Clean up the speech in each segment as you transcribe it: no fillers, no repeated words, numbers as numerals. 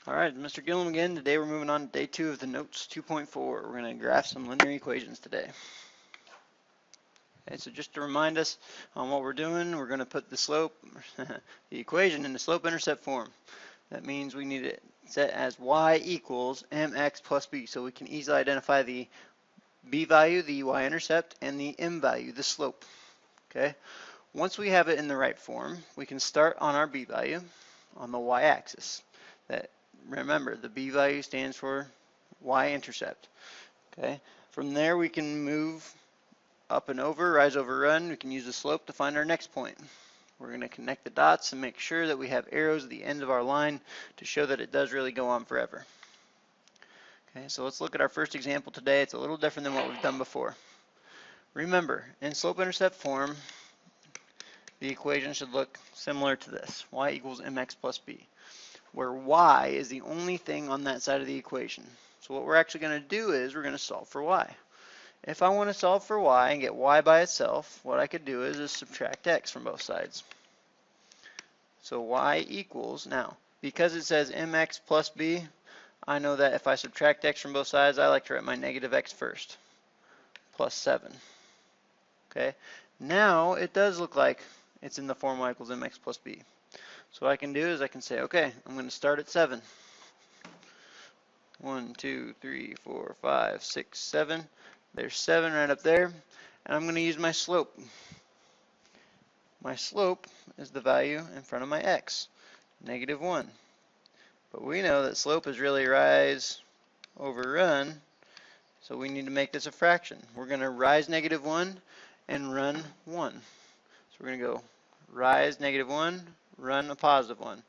Alright, Mr. Gillum again. Today we're moving on to day 2 of the Notes 2.4. We're going to graph some linear equations today. Okay, so just to remind us on what we're doing, we're going to put the slope, the equation in the slope-intercept form. That means we need it set as y equals mx plus b, so we can easily identify the b value, the y-intercept, and the m value, the slope. Okay. Once we have it in the right form, we can start on our b value on the y-axis. Remember, the b value stands for y-intercept. Okay. From there, we can move up and over, rise over, run. We can use the slope to find our next point. We're going to connect the dots and make sure that we have arrows at the end of our line to show that it does really go on forever. Okay, so let's look at our first example today. It's a little different than what we've done before. Remember, in slope-intercept form, the equation should look similar to this: y equals mx plus b, where y is the only thing on that side of the equation. So what we're actually going to do is we're going to solve for y. If I want to solve for y and get y by itself, what I could do is just subtract x from both sides. So y equals, now, because it says mx plus b, I know that if I subtract x from both sides, I like to write my negative x first, plus 7. Okay, now it does look like it's in the form y equals mx plus b. So what I can do is I can say, okay, I'm going to start at 7. 1, 2, 3, 4, 5, 6, 7. There's 7 right up there. And I'm going to use my slope. My slope is the value in front of my x, negative 1. But we know that slope is really rise over run, so we need to make this a fraction. We're going to rise negative 1 and run 1. So we're going to go rise negative 1, run a positive 1.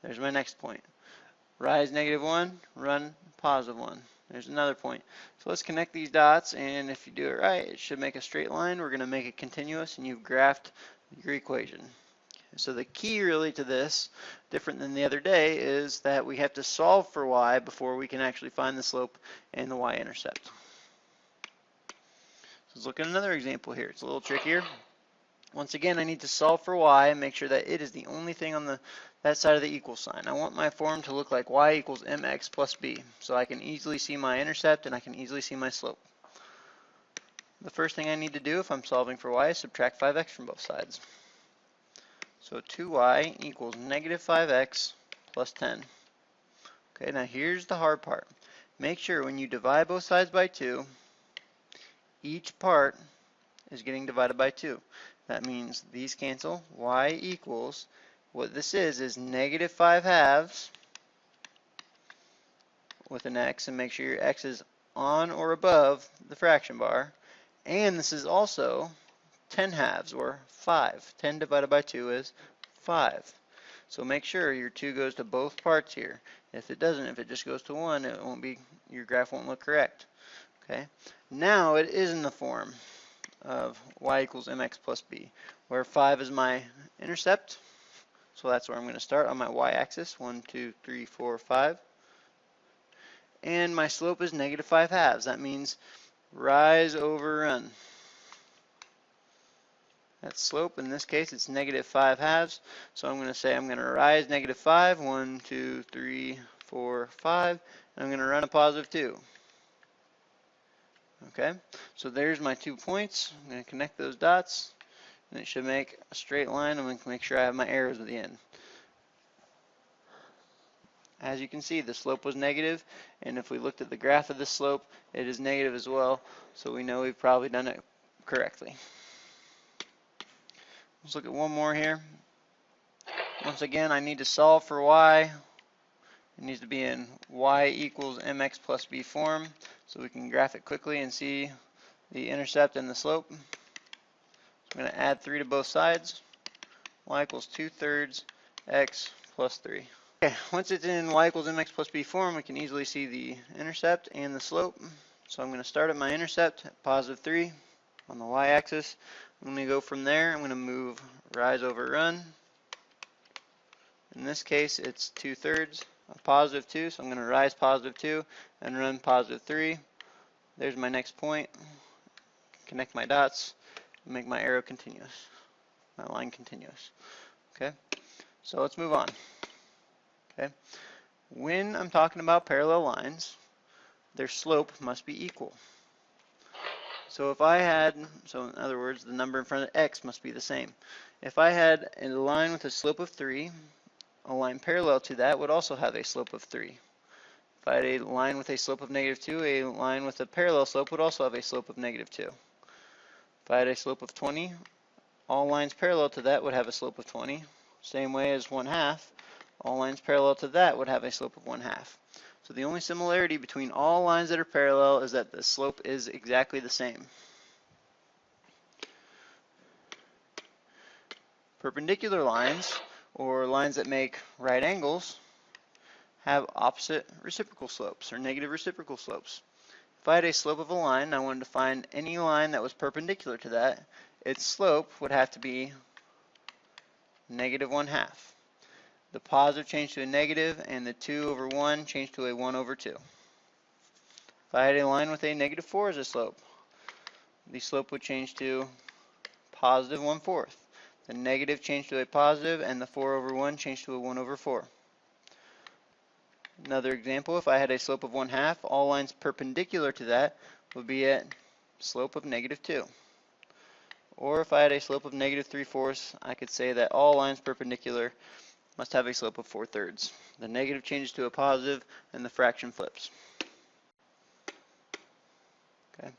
There's my next point. Rise negative 1, run positive 1. There's another point. So let's connect these dots, and if you do it right, it should make a straight line. We're going to make it continuous, and you've graphed your equation. So the key really to this, different than the other day, is that we have to solve for y before we can actually find the slope and the y-intercept. So let's look at another example here. It's a little trickier. Once again, I need to solve for y and make sure that it is the only thing on that side of the equal sign. I want my form to look like y equals mx plus b, so I can easily see my intercept and I can easily see my slope. The first thing I need to do if I'm solving for y is subtract 5x from both sides. So 2y equals negative 5x plus 10. Okay, now here's the hard part. Make sure when you divide both sides by 2, each part is getting divided by 2. That means these cancel. Y equals, what this is negative 5 halves with an x, and make sure your x is on or above the fraction bar. And this is also 10 halves, or 5. 10 divided by 2 is 5. So make sure your 2 goes to both parts here. If it doesn't, if it just goes to 1, it won't be, your graph won't look correct. Okay. Now it is in the form of y equals mx plus b, where 5 is my intercept. So that's where I'm going to start on my y-axis. 1, 2, 3, 4, 5. And my slope is negative 5 halves. That means rise over run. That slope, in this case, it's negative 5 halves. So I'm going to say I'm going to rise negative 5. 1, 2, 3, 4, 5. And I'm going to run a positive 2. Okay, so there's my 2 points. I'm going to connect those dots, and it should make a straight line. I'm going to make sure I have my arrows at the end. As you can see, the slope was negative, and if we looked at the graph of the slope, it is negative as well, so we know we've probably done it correctly. Let's look at one more here. Once again, I need to solve for y. It needs to be in y equals mx plus b form, so we can graph it quickly and see the intercept and the slope. So I'm going to add 3 to both sides. Y equals 2/3 x plus 3. Okay, once it's in y equals mx plus b form, we can easily see the intercept and the slope. So I'm going to start at my intercept at positive 3 on the y-axis. I'm going to go from there. I'm going to move rise over run. In this case, it's 2/3 of positive 2, so I'm going to rise positive 2 and run positive 3. There's my next point. Connect my dots and make my arrow continuous, my line continuous. Okay, so let's move on. Okay, When I'm talking about parallel lines, their slope must be equal. So if I had, so in other words, the number in front of x must be the same. If I had a line with a slope of 3, a line parallel to that would also have a slope of 3. If I had a line with a slope of -2, a line with a parallel slope would also have a slope of -2. If I had a slope of 20, all lines parallel to that would have a slope of 20. Same way as 1/2, all lines parallel to that would have a slope of 1/2. So the only similarity between all lines that are parallel is that the slope is exactly the same. Perpendicular lines, or lines that make right angles, have opposite reciprocal slopes, or negative reciprocal slopes. If I had a slope of a line and I wanted to find any line that was perpendicular to that, its slope would have to be -1/2. The positive changed to a negative, and the 2/1 changed to a 1/2. If I had a line with a -4 as a slope, the slope would change to +1/4. The negative changed to a positive, and the 4/1 changed to a 1/4. Another example, if I had a slope of 1/2, all lines perpendicular to that would be at slope of -2. Or if I had a slope of -3/4, I could say that all lines perpendicular must have a slope of 4/3. The negative changes to a positive, and the fraction flips. Okay.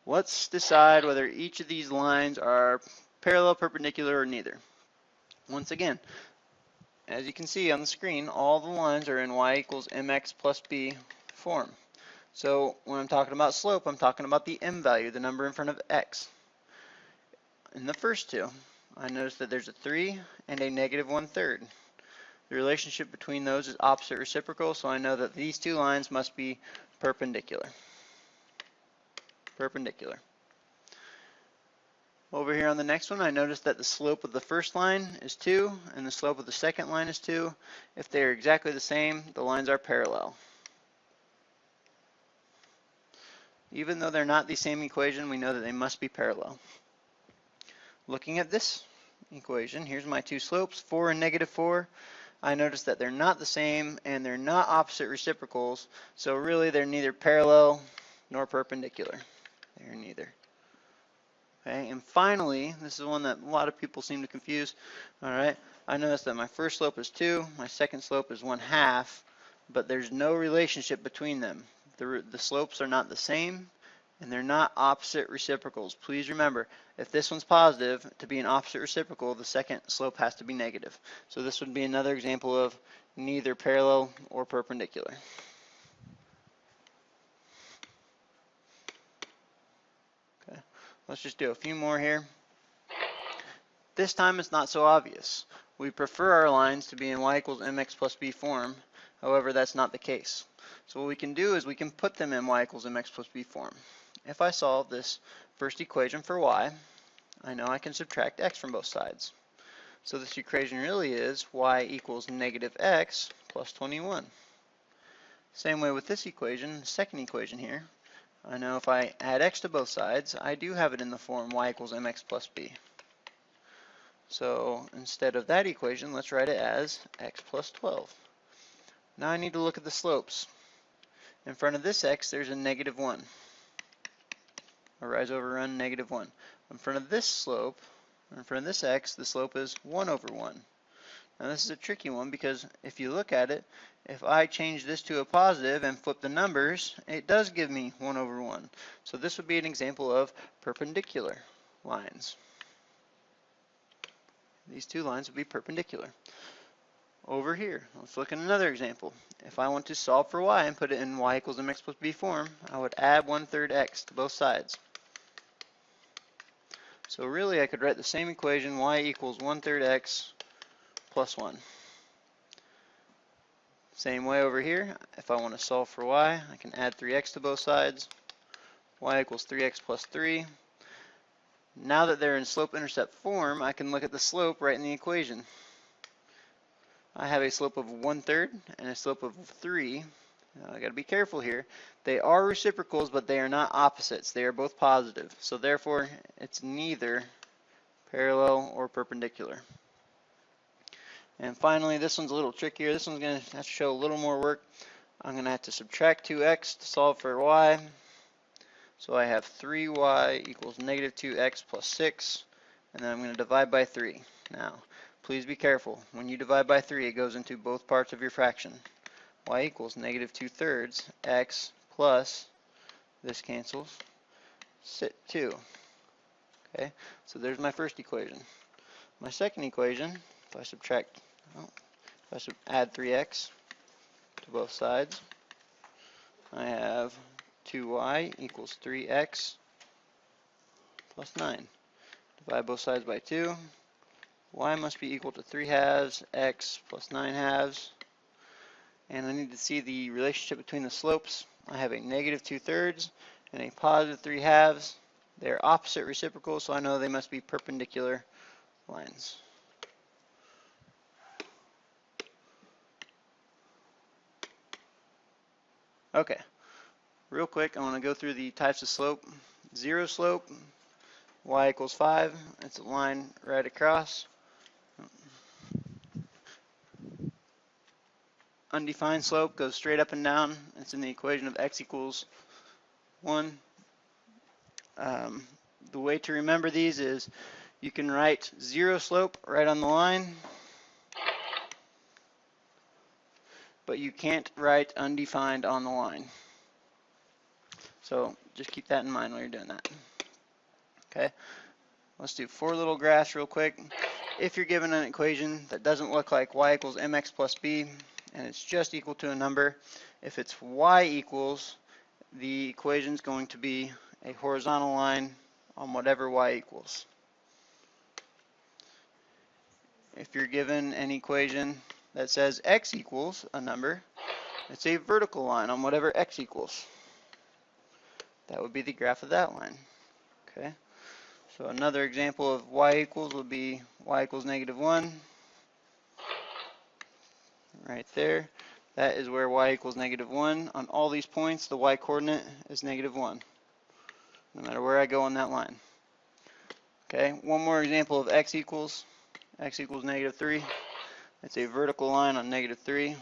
Let's decide whether each of these lines are parallel, perpendicular, or neither. Once again, as you can see on the screen, all the lines are in y equals mx plus b form. So when I'm talking about slope, I'm talking about the m value, the number in front of x. In the first two, I notice that there's a 3 and a -1/3. The relationship between those is opposite reciprocal, so I know that these two lines must be perpendicular. Perpendicular. Over here on the next one, I notice that the slope of the first line is 2 and the slope of the second line is 2. If they are exactly the same, the lines are parallel. Even though they're not the same equation, we know that they must be parallel. Looking at this equation, here's my two slopes, 4 and -4. I notice that they're not the same and they're not opposite reciprocals, so really they're neither parallel nor perpendicular. They're neither. Okay, and finally, this is one that a lot of people seem to confuse. All right, I notice that my first slope is 2, my second slope is 1/2, but there's no relationship between them. The slopes are not the same, and they're not opposite reciprocals. Please remember, if this one's positive, to be an opposite reciprocal, the second slope has to be negative. So this would be another example of neither parallel or perpendicular. Okay, let's just do a few more here. This time it's not so obvious. We prefer our lines to be in y equals mx plus b form. However, that's not the case. So what we can do is we can put them in y equals mx plus b form. If I solve this first equation for y, I know I can subtract x from both sides. So this equation really is y equals -x plus 21. Same way with this equation, the second equation here. I know if I add x to both sides, I do have it in the form y equals mx plus b. So instead of that equation, let's write it as x plus 12. Now I need to look at the slopes. In front of this x, there's a -1. A rise over run -1. In front of this slope, in front of this x, the slope is 1/1. Now this is a tricky one because if you look at it, if I change this to a positive and flip the numbers, it does give me 1/1. So this would be an example of perpendicular lines. These two lines would be perpendicular. Over here, let's look at another example. If I want to solve for y and put it in y equals mx plus b form, I would add 1/3 x to both sides. So really I could write the same equation, y equals 1/3 x plus 1. Same way over here, if I want to solve for y, I can add 3x to both sides. Y equals 3x plus 3. Now that they're in slope-intercept form, I can look at the slope right in the equation. I have a slope of 1/3 and a slope of 3. Now, I got to be careful here. They are reciprocals, but they are not opposites. They are both positive. So therefore, it's neither parallel or perpendicular. And finally, this one's a little trickier. This one's going to have to show a little more work. I'm going to have to subtract 2x to solve for y. So I have 3y equals negative 2x plus 6, and then I'm going to divide by 3. Now, please be careful. When you divide by 3, it goes into both parts of your fraction. Y equals negative 2/3 x plus, this cancels, 2. Okay, so there's my first equation. My second equation, if I add 3x to both sides, I have 2y equals 3x plus 9. Divide both sides by 2. Y must be equal to 3/2 x plus 9/2. And I need to see the relationship between the slopes. I have a negative 2/3 and a positive 3/2. They're opposite reciprocals, so I know they must be perpendicular lines. Okay, real quick, I want to go through the types of slope. Zero slope, y equals 5. It's a line right across. Undefined slope goes straight up and down. It's in the equation of x equals 1. The way to remember these is you can write zero slope right on the line, but you can't write undefined on the line. So just keep that in mind while you're doing that. Okay, let's do 4 little graphs real quick. If you're given an equation that doesn't look like y equals mx plus b, and it's just equal to a number, if it's y equals, the equation is going to be a horizontal line on whatever y equals. If you're given an equation that says x equals a number, it's a vertical line on whatever x equals. That would be the graph of that line. Okay. So another example of y equals would be y equals -1. Right there. That is where y equals -1. On all these points, the y coordinate is -1. No matter where I go on that line. Okay. One more example of x equals -3. It's a vertical line on -3.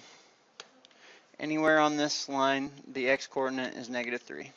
Anywhere on this line, the x coordinate is -3.